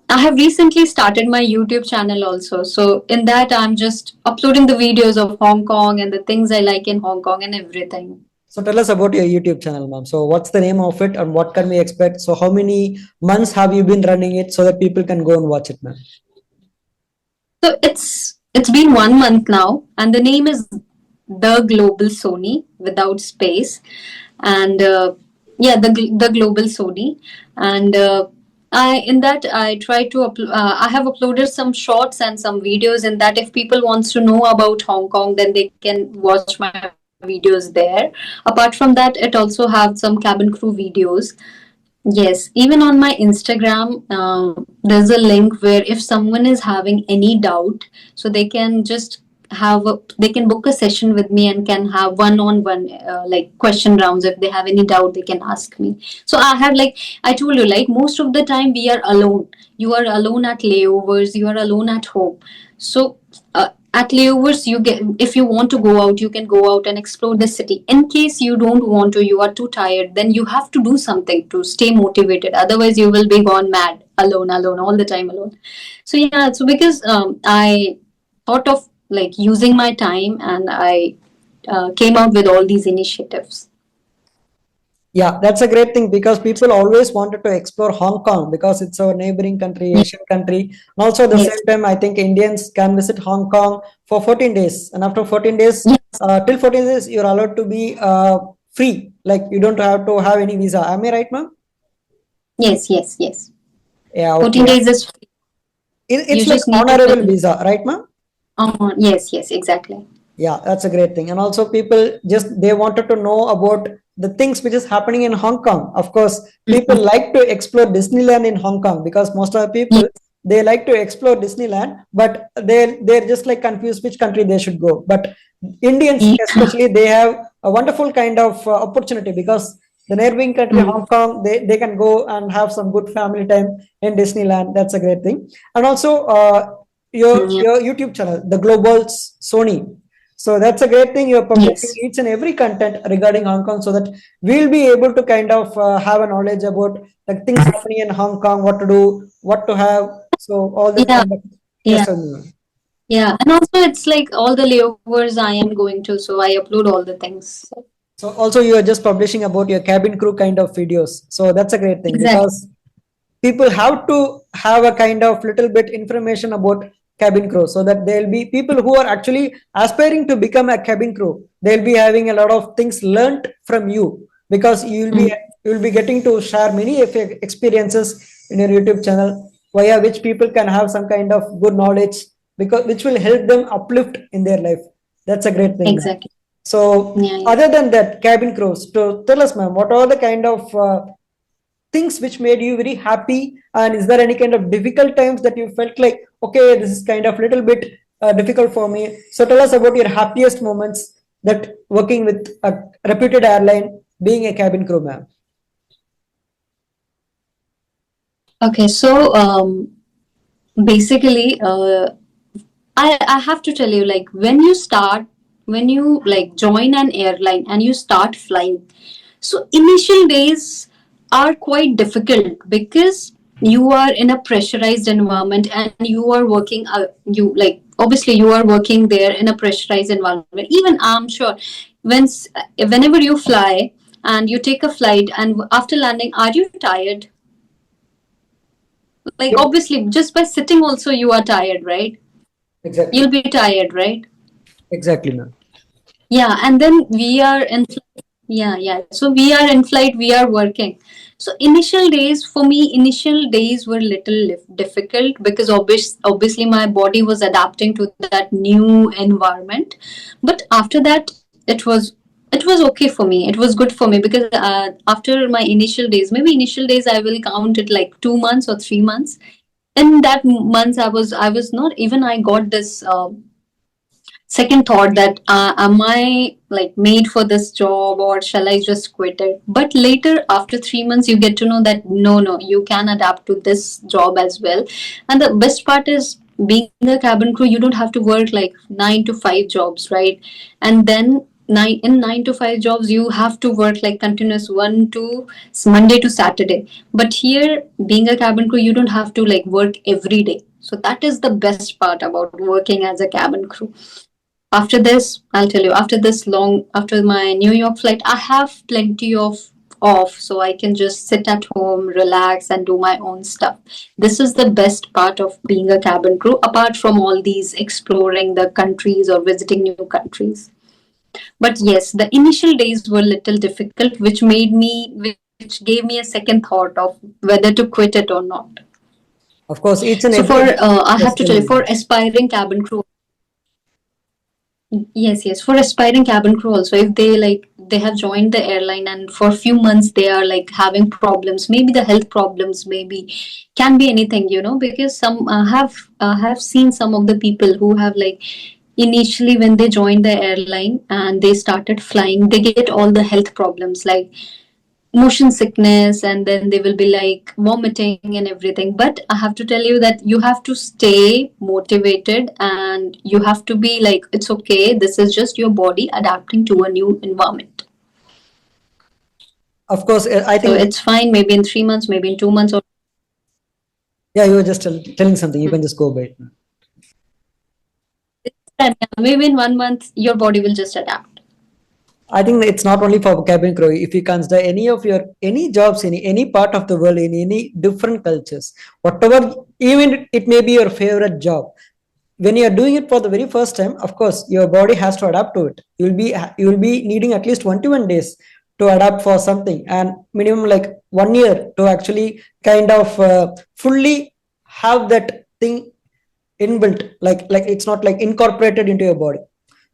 I have recently started my YouTube channel also. So in that I'm just uploading the videos of Hong Kong and the things I like in Hong Kong and everything. So tell us about your YouTube channel, ma'am. So what's the name of it and what can we expect? So how many months have you been running it so that people can go and watch it, ma'am? So it's been 1 month now, and the name is The Global Soni without space, and yeah, the Global Soni, and I in that I try to I have uploaded some shorts and some videos in that. If people wants to know about Hong Kong, then they can watch my videos there. Apart from that, it also have some cabin crew videos. Yes, even on my Instagram, there's a link where if someone is having any doubt, so they can just they can book a session with me and can have one-on-one like question rounds. If they have any doubt, they can ask me. So I have, like I told you, like most of the time we are alone. You are alone at layovers. You are alone at home. So at layovers, you get, if you want to go out, you can go out and explore the city. In case you don't want to, you are too tired, then you have to do something to stay motivated. Otherwise you will be gone mad, alone all the time alone. So yeah, so because I thought of like using my time, and I came out with all these initiatives. Yeah, that's a great thing because people always wanted to explore Hong Kong because it's our neighboring country, Yes, Asian country. And also at the yes, same time, I think Indians can visit Hong Kong for 14 days. And after 14 days, yes, till 14 days, you're allowed to be free. Like you don't have to have any visa. Am I right, ma'am? yes, yes, yes. Yeah, 14 okay. days is free. You It's like just need to honorable fill. visa, right, ma'am? Yes, yes, exactly. Yeah, that's a great thing. And also people just they wanted to know about the things which is happening in Hong Kong. Of course, people Mhm. like to explore Disneyland in Hong Kong because most of the Yes, people they like to explore Disneyland, but they're just like confused which country they should go. But Indians yeah. especially they have a wonderful kind of opportunity because the neighboring country Mm. Hong Kong they can go and have some good family time in Disneyland. That's a great thing. And also Yeah. your YouTube channel, the Global Sony. So that's a great thing. You're publishing Yes, each and every content regarding Hong Kong so that we'll be able to kind of have a knowledge about like things happening in Hong Kong, what to do, what to have. So all that yeah, kind of yes, yeah, tell me, ma'am. yeah. And also, it's like all the layovers I am going to, so I upload all the things. So also you are just publishing about your cabin crew kind of videos. So that's a great thing Exactly. because people have to have a kind of little bit information about cabin crew so that there'll be people who are actually aspiring to become a cabin crew. They'll be having a lot of things learnt from you because Mm. you'll be getting to share many of your experiences in your YouTube channel via which people can have some kind of good knowledge because which will help them uplift in their life. That's a great thing, ma'am. Exactly. So Yeah, yeah. other than that, cabin crews, to tell us, ma'am, what are the kind of things which made you very happy, and is there any kind of difficult times that you felt like okay this is kind of little bit difficult for me, so tell us about your happiest moments that working with a reputed airline being a cabin crew, ma'am. Okay, so basically, I have to tell you, like when you like join an airline and you start flying, so initial days are quite difficult because you are in a pressurized environment and you are working. You like obviously you are working there in a pressurized environment. Even I'm sure when whenever you fly and you take a flight and after landing, are you tired? Like Yep, obviously just by sitting also you are tired, right? exactly, You'll be tired, right? exactly, ma'am. Yeah, and then we are in yeah, yeah. So we are in flight, we are working. So initial days for me, initial days were little difficult because obviously my body was adapting to that new environment. But after that, it was okay for me. It was good for me because after my initial days, maybe initial days I will count it like 2 months or 3 months. In that months, I was not even I got this. Second thought that am I like made for this job or shall I just quit it? But later after 3 months you get to know that no, you can adapt to this job as well. And the best part is being a cabin crew, you don't have to work like 9 to 5 jobs, right? And then 9 to 5 jobs you have to work like continuous one to Monday to Saturday. But here being a cabin crew you don't have to like work every day. So that is the best part about working as a cabin crew. After this, I'll tell you, after my New York flight, I have plenty of off, so I can just sit at home, relax, and do my own stuff. This is the best part of being a cabin crew, apart from all these exploring the countries or visiting new countries. But yes, the initial days were little difficult, which gave me a second thought of whether to quit it or not. Of course each and So for, every I yes, have to tell tell you, me, for ma'am. aspiring cabin crew, yes, yes. For aspiring cabin crew also, if they have joined the airline and for a few months they are like having problems, maybe the health problems, maybe can be anything, because some have seen some of the people who have like initially when they joined the airline and they started flying, they get all the health problems like motion sickness, and then they will be like vomiting and everything. But I have to tell you that you have to stay motivated and you have to be like, it's okay, this is just your body adapting to a new environment. Of course I So think it's fine, maybe in 3 months, maybe in 2 months, or yeah, you were just telling something, you can just go by it. maybe in 1 month your body will just adapt. I think it's not only for cabin crew. If you consider any jobs in any part of the world, in any different cultures, whatever, even it may be your favorite job, when you are doing it for the very first time, of course your body has to adapt to it. You will be needing at least 21 days to adapt for something, and minimum like 1 year to actually kind of fully have that thing inbuilt, like it's not like incorporated into your body.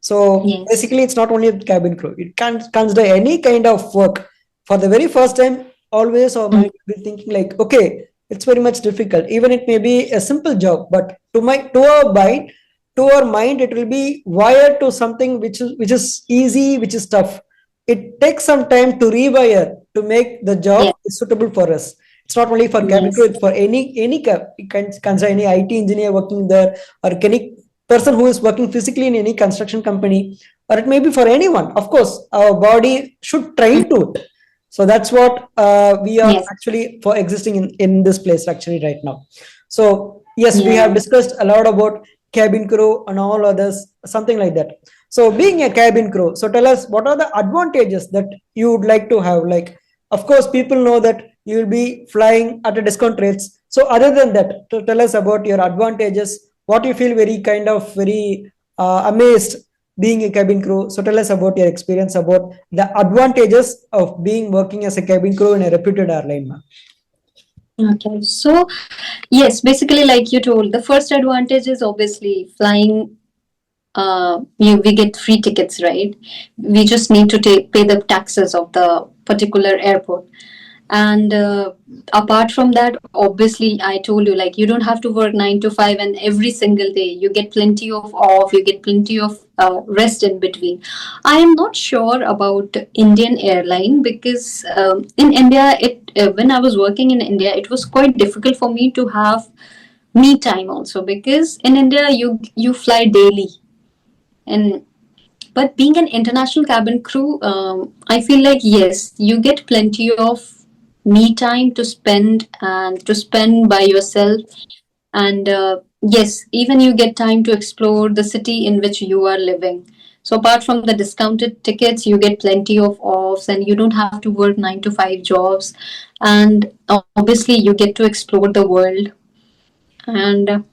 So Yes. basically it's not only a cabin crew, it can consider any kind of work. For the very first time, always our Mm. mind will be thinking like, okay, it's very much difficult, even it may be a simple job, but to our mind it will be wired to something which is easy, which is tough. It takes some time to rewire to make the job Yes. suitable for us. It's not only for cabin crew, Yes. it's for you can consider any IT engineer working there, or any person who is working physically in any construction company, or it may be for anyone. Of course our body should train Mm. to it. So that's what we are Yes. actually for existing in this place actually right now. So yes, we have Yeah. discussed a lot about cabin crew and all others, something like that. So being a cabin crew, so tell us what are the advantages that you would like to have. Like, of course people know that you will be flying at a discount rates. So other than that, to tell us about your advantages, what you feel very kind of very amazed being a cabin crew. So tell us about your experience about the advantages of being working as a cabin crew in a reputed airline, ma'am. Okay. So, yes, basically, like you told, the first advantage is obviously flying. We get free tickets, right? We just need to pay the taxes of the particular airport. And apart from that, obviously, I told you, like, you don't have to work 9 to 5, and every single day you get plenty of off, you get plenty of rest in between. I am not sure about Indian airline because in India, when I was working in India, it was quite difficult for me to have me time also, because in India you fly daily. And but being an international cabin crew, I feel like yes, you get plenty of me time to spend and to spend by yourself. And yes, even you get time to explore the city in which you are living. So apart from the discounted tickets, you get plenty of offs, and you don't have to work 9 to 5 jobs. And obviously, you get to explore the world. And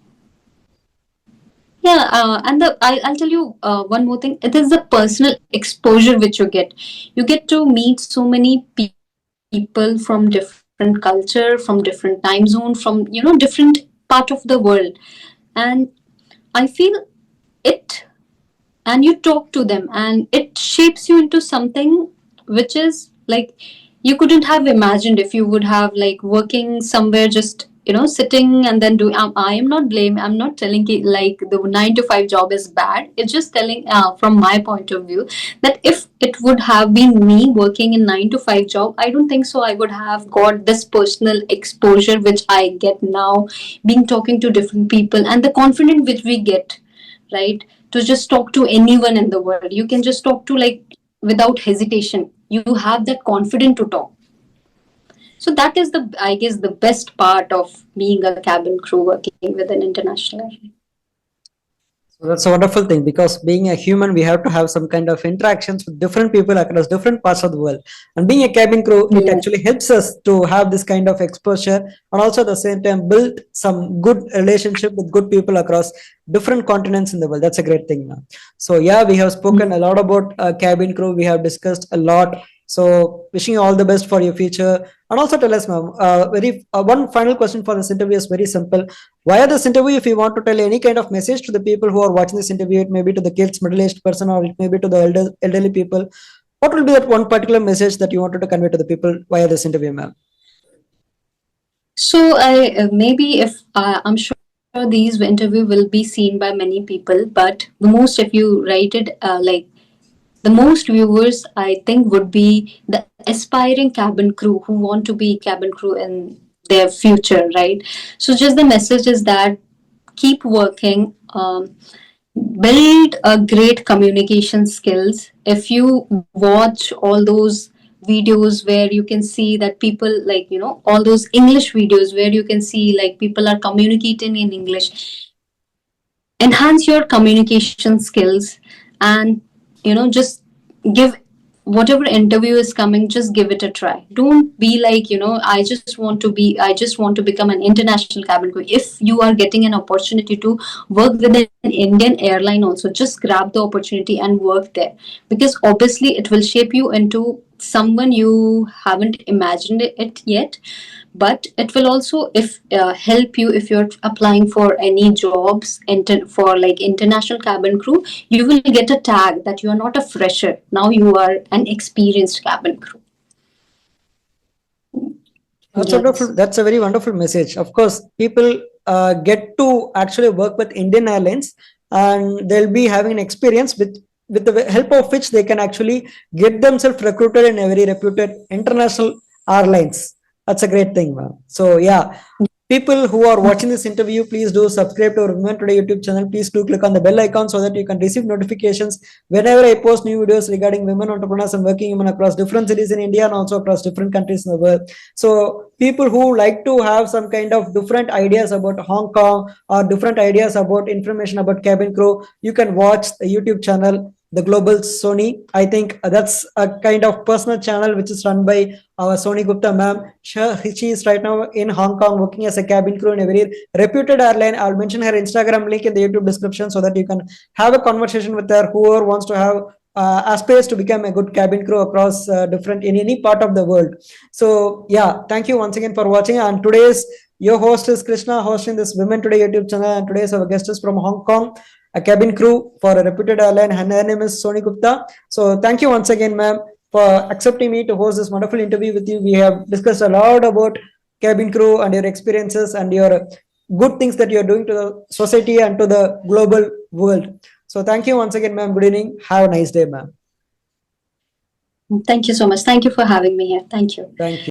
yeah, and I'll tell you one more thing. It is the personal exposure which you get. You get to meet so many people from different culture, from different time zone, from different part of the world, and I feel it, and you talk to them, and it shapes you into something which is like you couldn't have imagined if you would have like working somewhere, just sitting and then doing. I am not blame, I'm not telling it like the 9 to 5 job is bad. It's just telling from my point of view that if it would have been me working in 9 to 5 job, I don't think so I would have got this personal exposure which I get now, being talking to different people, and the confidence which we get, right? To just talk to anyone in the world. You can just talk to like without hesitation. You have that confidence to talk. So that is the, I guess, the best part of being a cabin crew working with an international airline. So that's a wonderful thing, because being a human, we have to have some kind of interactions with different people across different parts of the world. And being a cabin crew, it Yes. actually helps us to have this kind of exposure, and also at the same time build some good relationship with good people across different continents in the world. That's a great thing, ma'am. So yeah, we have spoken a lot about cabin crew. We have discussed a lot. So wishing you all the best for your future. And also tell us, ma'am, very one final question for this interview is very simple. Via this interview, if you want to tell any kind of message to the people who are watching this interview, it may be to the kids, middle-aged person, or it may be to the elderly people. What will be that one particular message that you wanted to convey to the people via this interview, ma'am? So I maybe if I'm sure these interview will be seen by many people, but the most, if you write it like the most viewers, I think, would be the aspiring cabin crew who want to be cabin crew in their future, right? So just the message is that keep working, build a great communication skills. If you watch all those videos where you can see that people, like, all those English videos where you can see like people are communicating in English, enhance your communication skills, and just give whatever interview is coming, just give it a try. Don't be like, I just want to become an international cabin crew. If you are getting an opportunity to work with an Indian airline also, just grab the opportunity and work there, because obviously it will shape you into someone you haven't imagined it yet. But it will also if help you if you're applying for any jobs for like international cabin crew. You will get a tag that you are not a fresher, now you are an experienced cabin crew. That's Yes. wonderful. That's a very wonderful message. Of course, people get to actually work with Indian Airlines, and they'll be having an experience with the help of which they can actually get themselves recruited in a very reputed international airlines. That's a great thing, ma'am. So yeah, people who are watching this interview, please do subscribe to our Women Today YouTube channel. Please do click on the bell icon so that you can receive notifications whenever I post new videos regarding women entrepreneurs and working women across different cities in India and also across different countries in the world. So people who like to have some kind of different ideas about Hong Kong or different ideas about information about cabin crew, you can watch the YouTube channel the global Soni. I think that's a kind of personal channel which is run by our Soni Gupta ma'am. She is right now in Hong Kong working as a cabin crew in a very reputed airline. I'll mention her Instagram link in the YouTube description so that you can have a conversation with her. Whoever wants to have aspires to become a good cabin crew across different in any part of the world. So yeah, thank you once again for watching. And today's your host is Krishna, hosting this Women Today YouTube channel. And today's our guest is from Hong Kong, a cabin crew for a reputed airline, and her name is Soni Gupta. So thank you once again, ma'am, for accepting me to host this wonderful interview with you. We have discussed a lot about cabin crew and your experiences and your good things that you're doing to the society and to the global world. So thank you once again, ma'am. Good evening. Have a nice day, ma'am. Thank you so much. Thank you for having me here. Thank you. Thank you.